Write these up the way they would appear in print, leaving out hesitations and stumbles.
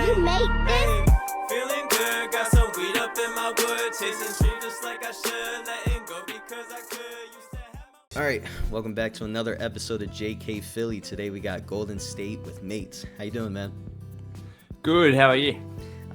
you made this? Feeling good, got some weed up in my wood, chasing dreams just like I should, letting go because I could. Used to have my... All right, welcome back to another episode of JK Philly. Today we got Golden State with Mates. How you doing, man? Good. How are you?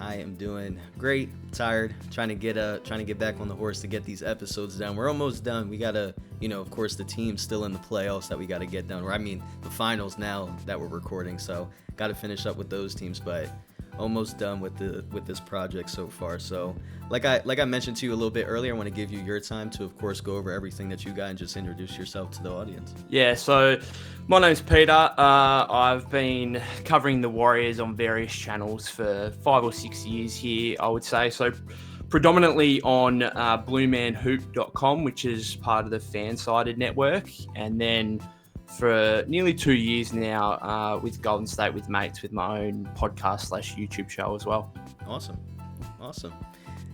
I am doing great. Tired. Trying to get back on the horse to get these episodes done. We're almost done. We gotta, of course, the team's still in the playoffs that we gotta get done. Or I mean, the finals now that we're recording. So gotta finish up with those teams, but almost done with this project so far. So like I mentioned to you a little bit earlier, I want to give you your time to, of course, go over everything that you got and just introduce yourself to the audience. Yeah, so my name's Peter. I've been covering the Warriors on various channels for 5 or 6 years here, I would say. So predominantly on bluemanhoop.com, which is part of the Fansided network, and then for nearly 2 years now with Golden State with Mates, with my own podcast / YouTube show as well. Awesome.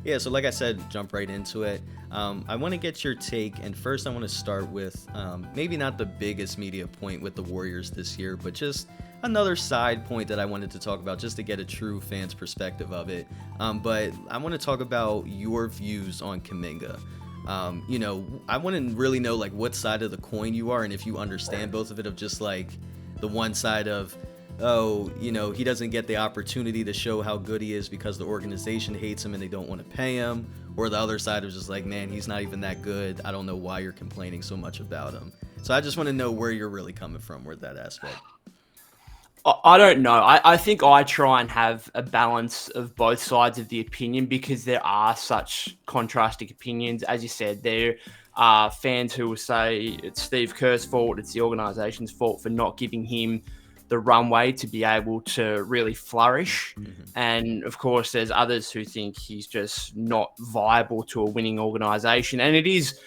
Yeah, so like I said, jump right into it. I want to get your take, and first I want to start with maybe not the biggest media point with the Warriors this year, but just another side point that I wanted to talk about just to get a true fan's perspective of it. But I want to talk about your views on Kuminga. I want to really know like what side of the coin you are, and if you understand both of it, of just like the one side of, he doesn't get the opportunity to show how good he is because the organization hates him and they don't want to pay him, or the other side is just like, man, he's not even that good. I don't know why you're complaining so much about him. So I just want to know where you're really coming from with that aspect. I don't know. I think I try and have a balance of both sides of the opinion because there are such contrasting opinions. As you said, there are fans who will say it's Steve Kerr's fault, it's the organization's fault for not giving him the runway to be able to really flourish. Mm-hmm. And of course, there's others who think he's just not viable to a winning organization. And it is,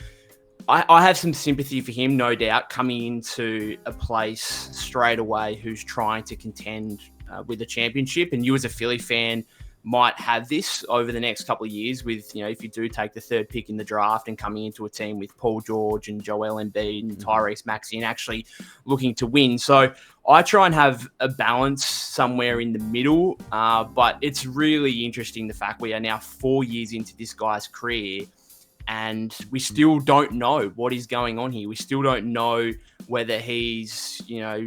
I have some sympathy for him, no doubt, coming into a place straight away who's trying to contend with a championship. And you as a Philly fan might have this over the next couple of years with, if you do take the third pick in the draft and coming into a team with Paul George and Joel Embiid and Tyrese Maxey and actually looking to win. So I try and have a balance somewhere in the middle, but it's really interesting the fact we are now 4 years into this guy's career and we still don't know what is going on here. We still don't know whether he's,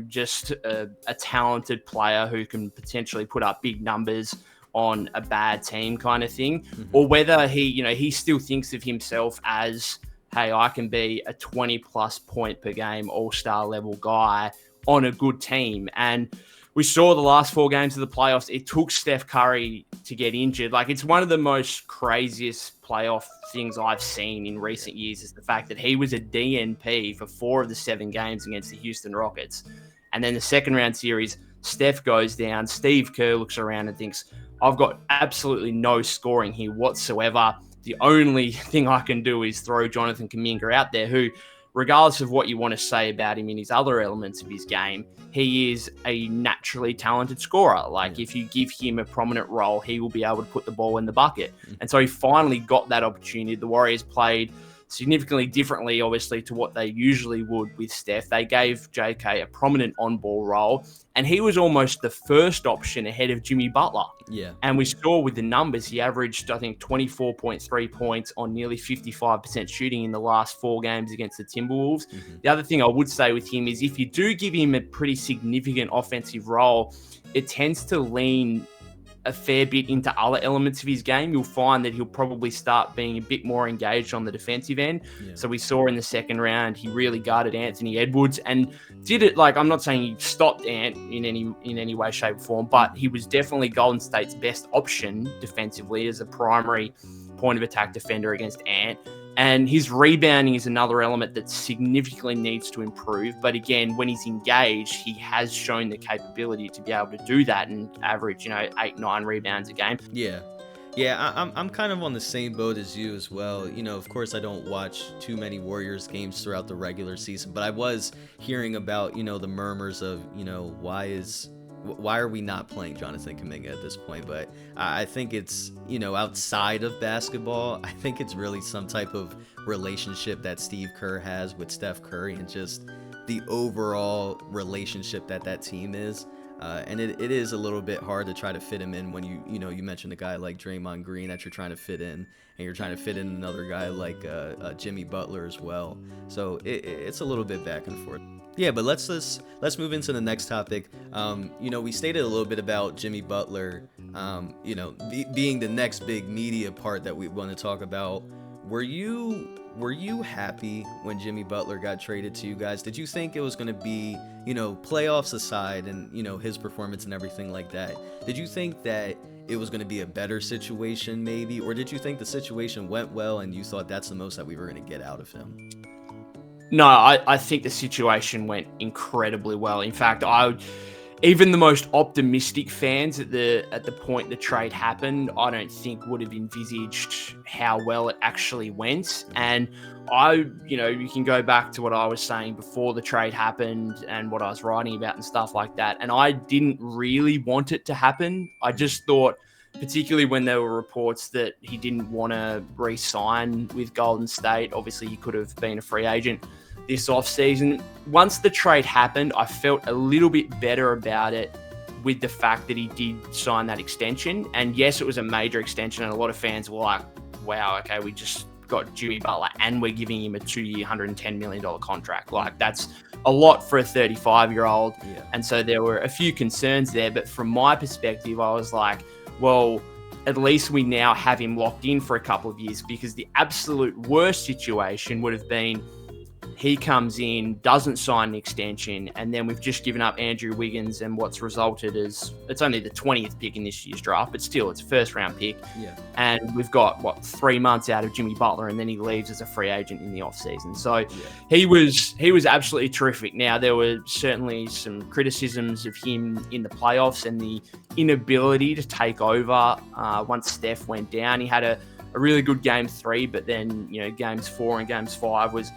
just a talented player who can potentially put up big numbers on a bad team kind of thing, or whether he still thinks of himself as, hey, I can be a 20 plus point per game all-star level guy on a good team. And we saw the last 4 games of the playoffs, it took Steph Curry to get injured. Like, it's one of the most craziest playoff things I've seen in recent years is the fact that he was a DNP for 4 of the 7 games against the Houston Rockets. And then the second round series, Steph goes down, Steve Kerr looks around and thinks, I've got absolutely no scoring here whatsoever. The only thing I can do is throw Jonathan Kuminga out there, who, regardless of what you want to say about him in his other elements of his game, he is a naturally talented scorer. Like, if you give him a prominent role, he will be able to put the ball in the bucket. And so he finally got that opportunity. The Warriors played significantly differently, obviously, to what they usually would with Steph. They gave JK a prominent on-ball role, and he was almost the first option ahead of Jimmy Butler. Yeah. And we saw with the numbers, he averaged, I think, 24.3 points on nearly 55% shooting in the last 4 games against the Timberwolves. The other thing I would say with him is if you do give him a pretty significant offensive role, it tends to lean a fair bit into other elements of his game. You'll find that he'll probably start being a bit more engaged on the defensive end. Yeah. So we saw in the second round, he really guarded Anthony Edwards and did it. Like, I'm not saying he stopped Ant in any way, shape, or form, but he was definitely Golden State's best option defensively as a primary point of attack defender against Ant. And his rebounding is another element that significantly needs to improve. But again, when he's engaged, he has shown the capability to be able to do that and average, 8-9 rebounds a game. Yeah. I'm kind of on the same boat as you as well. Of course, I don't watch too many Warriors games throughout the regular season, but I was hearing about, the murmurs of, why are we not playing Jonathan Kuminga at this point? But I think it's, outside of basketball, I think it's really some type of relationship that Steve Kerr has with Steph Curry and just the overall relationship that team is. And it is a little bit hard to try to fit him in when you mentioned a guy like Draymond Green that you're trying to fit in, and you're trying to fit in another guy like Jimmy Butler as well. So it's a little bit back and forth. Yeah, but let's move into the next topic. We stated a little bit about Jimmy Butler, being the next big media part that we want to talk about. Were you happy when Jimmy Butler got traded to you guys? Did you think it was going to be, playoffs aside and, his performance and everything like that? Did you think that it was going to be a better situation maybe? Or did you think the situation went well and you thought that's the most that we were going to get out of him? No, I think the situation went incredibly well. In fact, even the most optimistic fans at the point the trade happened, I don't think would have envisaged how well it actually went. And you can go back to what I was saying before the trade happened and what I was writing about and stuff like that. And I didn't really want it to happen. I just thought, particularly when there were reports that he didn't want to re-sign with Golden State. Obviously, he could have been a free agent this offseason. Once the trade happened, I felt a little bit better about it with the fact that he did sign that extension. And yes, it was a major extension, and a lot of fans were like, wow, okay, we just got Jimmy Butler and we're giving him a 2-year, $110 million contract. Like, that's a lot for a 35-year-old. Yeah. And so there were a few concerns there. But from my perspective, I was like, well, at least we now have him locked in for a couple of years, because the absolute worst situation would have been he comes in, doesn't sign an extension, and then we've just given up Andrew Wiggins, and what's resulted is it's only the 20th pick in this year's draft, but still it's a first-round pick. Yeah. And we've got, 3 months out of Jimmy Butler, and then he leaves as a free agent in the offseason. So he was absolutely terrific. Now, there were certainly some criticisms of him in the playoffs and the inability to take over once Steph went down. He had a really good game 3, but then, games 4 and games 5 was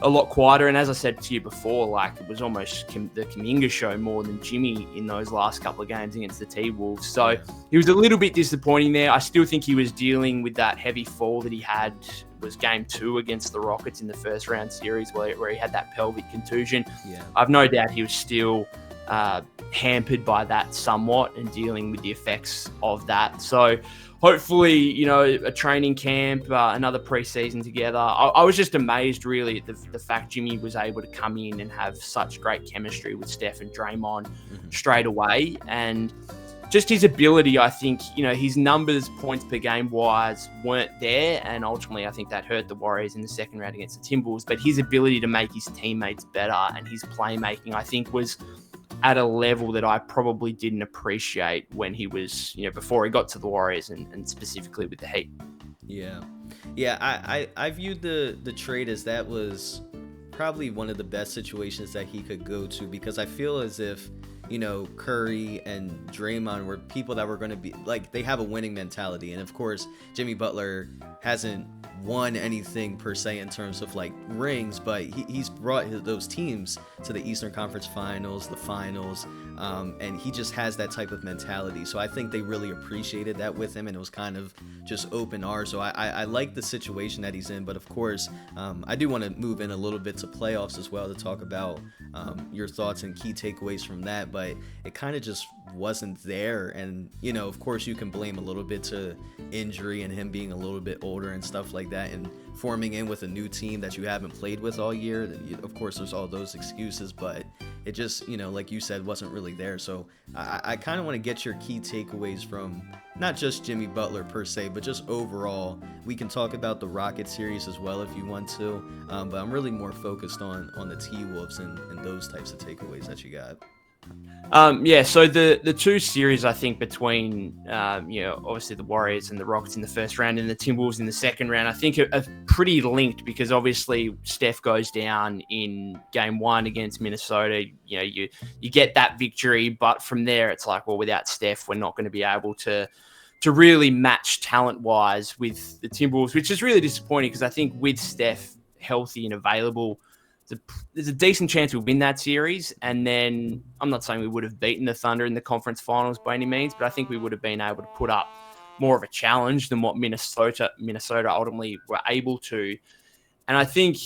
a lot quieter. And as I said to you before, like, it was almost the Kuminga show more than Jimmy in those last couple of games against the T-Wolves. So he was a little bit disappointing there. I still think he was dealing with that heavy fall that he had. It was game 2 against the Rockets in the first round series where he had that pelvic contusion. Yeah. I've no doubt he was still hampered by that somewhat and dealing with the effects of that. So hopefully, a training camp, another preseason together. I was just amazed, really, at the fact Jimmy was able to come in and have such great chemistry with Steph and Draymond straight away. And just his ability, I think, his numbers, points per game wise, weren't there. And ultimately, I think that hurt the Warriors in the second round against the Timberwolves. But his ability to make his teammates better and his playmaking, I think, was at a level that I probably didn't appreciate when he was, before he got to the Warriors and specifically with the Heat. Yeah. I viewed the trade as that was probably one of the best situations that he could go to, because I feel as if, Curry and Draymond were people that were going to be like, they have a winning mentality. And of course, Jimmy Butler hasn't won anything per se in terms of like rings, but he's brought those teams to the Eastern Conference Finals, the finals, and he just has that type of mentality. So I think they really appreciated that with him, and it was kind of just open arms. So I like the situation that he's in, but of course, I do want to move in a little bit to playoffs as well to talk about your thoughts and key takeaways from that, but it kind of just wasn't there. And of course you can blame a little bit to injury and him being a little bit older and stuff like that, and forming in with a new team that you haven't played with all year. Of course there's all those excuses, but it just, like you said, wasn't really there. So I kind of want to get your key takeaways from not just Jimmy Butler per se, but just overall. We can talk about the Rocket series as well if you want to, but I'm really more focused on the T-Wolves and those types of takeaways that you got. So the two series, I think, between obviously the Warriors and the Rockets in the first round and the Timberwolves in the second round, I think are pretty linked, because obviously Steph goes down in game 1 against Minnesota. You get that victory, but from there it's like, well, without Steph, we're not going to be able to really match talent-wise with the Timberwolves, which is really disappointing, because I think with Steph healthy and available, there's a decent chance we'll win that series. And then I'm not saying we would have beaten the Thunder in the conference finals by any means, but I think we would have been able to put up more of a challenge than what Minnesota ultimately were able to. And I think,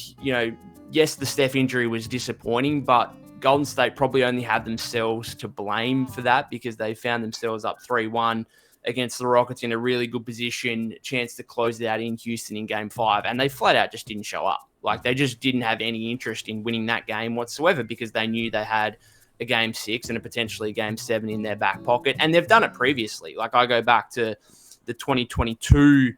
yes, the Steph injury was disappointing, but Golden State probably only had themselves to blame for that because they found themselves up 3-1 against the Rockets in a really good position, chance to close it out in Houston in Game 5, and they flat out just didn't show up. Like, they just didn't have any interest in winning that game whatsoever because they knew they had a Game 6 and a potentially Game 7 in their back pocket, and they've done it previously. Like, I go back to the 2022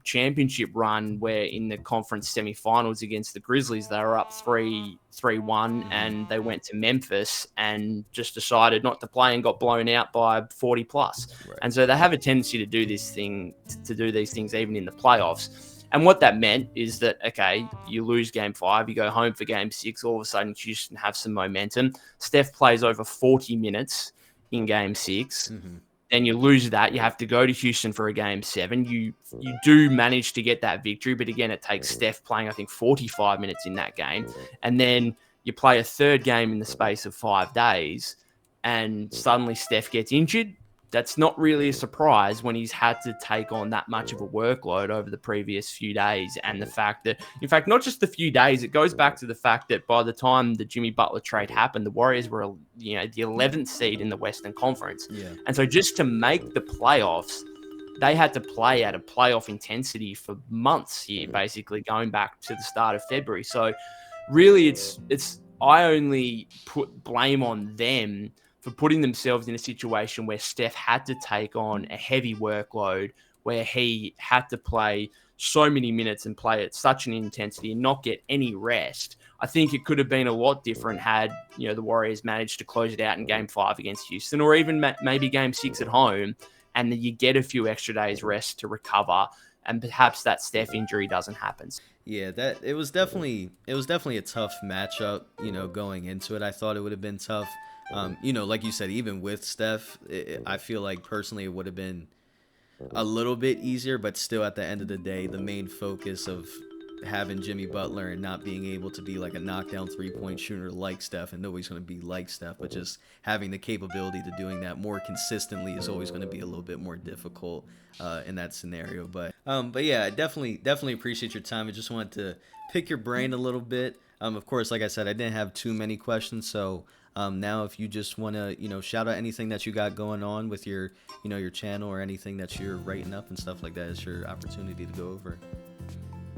championship run where in the conference semifinals against the Grizzlies, they were up 3-1 and they went to Memphis and just decided not to play and got blown out by 40 plus. Right. And so they have a tendency to do these things even in the playoffs. And what that meant is that, okay, you lose Game 5, you go home for Game 6, all of a sudden Houston have some momentum. Steph plays over 40 minutes in Game 6. Mm-hmm. Then you lose that. You have to go to Houston for a Game 7. You do manage to get that victory, but again, it takes Steph playing, I think, 45 minutes in that game. And then you play a third game in the space of 5 days, and suddenly Steph gets injured. That's not really a surprise when he's had to take on that much of a workload over the previous few days. And the fact that, in fact, not just the few days, it goes back to the fact that by the time the Jimmy Butler trade happened, the Warriors were, the 11th seed in the Western Conference. Yeah. And so just to make the playoffs, they had to play at a playoff intensity for months here, basically going back to the start of February. So really I only put blame on them for putting themselves in a situation where Steph had to take on a heavy workload, where he had to play so many minutes and play at such an intensity and not get any rest. I think it could have been a lot different had, the Warriors managed to close it out in Game 5 against Houston, or even maybe Game 6 at home, and then you get a few extra days rest to recover, and perhaps that Steph injury doesn't happen. Yeah, it was definitely a tough matchup, going into it. I thought it would have been tough. Like you said, even with Steph, I feel like personally it would have been a little bit easier, but still at the end of the day, the main focus of having Jimmy Butler and not being able to be like a knockdown 3-point shooter like Steph, and nobody's going to be like Steph, but just having the capability to doing that more consistently is always going to be a little bit more difficult in that scenario. But yeah, I definitely appreciate your time. I just wanted to pick your brain a little bit. Of course, like I said, I didn't have too many questions, so now if you just want to, shout out anything that you got going on with your, your channel or anything that you're writing up and stuff like that, it's your opportunity to go over.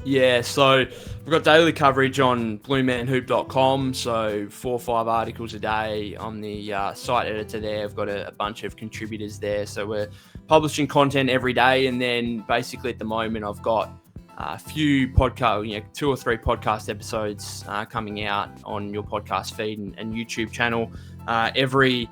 Yeah, so we've got daily coverage on bluemanhoop.com, so 4 or 5 articles a day. I'm the site editor there. I've got a bunch of contributors there, so we're publishing content every day, and then basically at the moment I've got a few 2 or 3 podcast episodes coming out on your podcast feed and YouTube channel every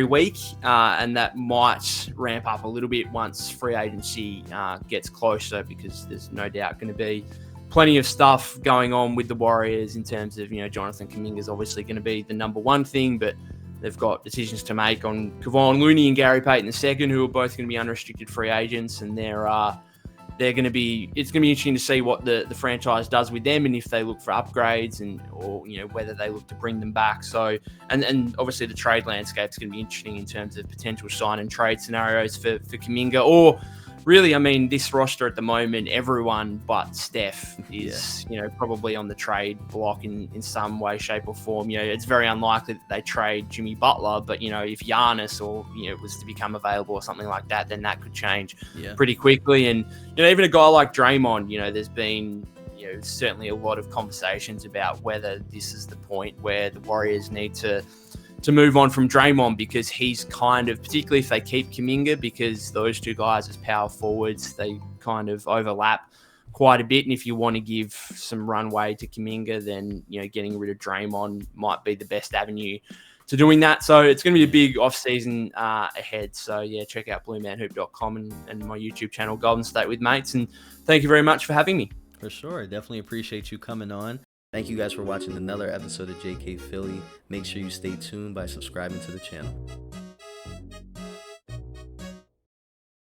week, and that might ramp up a little bit once free agency gets closer, because there's no doubt going to be plenty of stuff going on with the Warriors in terms of, Jonathan Kuminga is obviously going to be the number one thing, but they've got decisions to make on Kevon Looney and Gary Payton II, who are both going to be unrestricted free agents, and it's going to be interesting to see what the franchise does with them, and if they look for upgrades or whether they look to bring them back. So, and obviously the trade landscape is going to be interesting in terms of potential sign and trade scenarios for Kuminga, or really, I mean, this roster at the moment, everyone but Steph is, probably on the trade block in some way, shape or form. It's very unlikely that they trade Jimmy Butler, but, if Giannis or, was to become available or something like that, then that could change pretty quickly. And, even a guy like Draymond, there's been, certainly a lot of conversations about whether this is the point where the Warriors need to move on from Draymond, because he's kind of, particularly if they keep Kuminga, because those two guys as power forwards, they kind of overlap quite a bit. And if you want to give some runway to Kuminga, then, getting rid of Draymond might be the best avenue to doing that. So it's going to be a big off-season ahead. So, yeah, check out bluemanhoop.com and my YouTube channel, Golden State with Mates. And thank you very much for having me. For sure. Definitely appreciate you coming on. Thank you guys for watching another episode of JK Philly. Make sure you stay tuned by subscribing to the channel.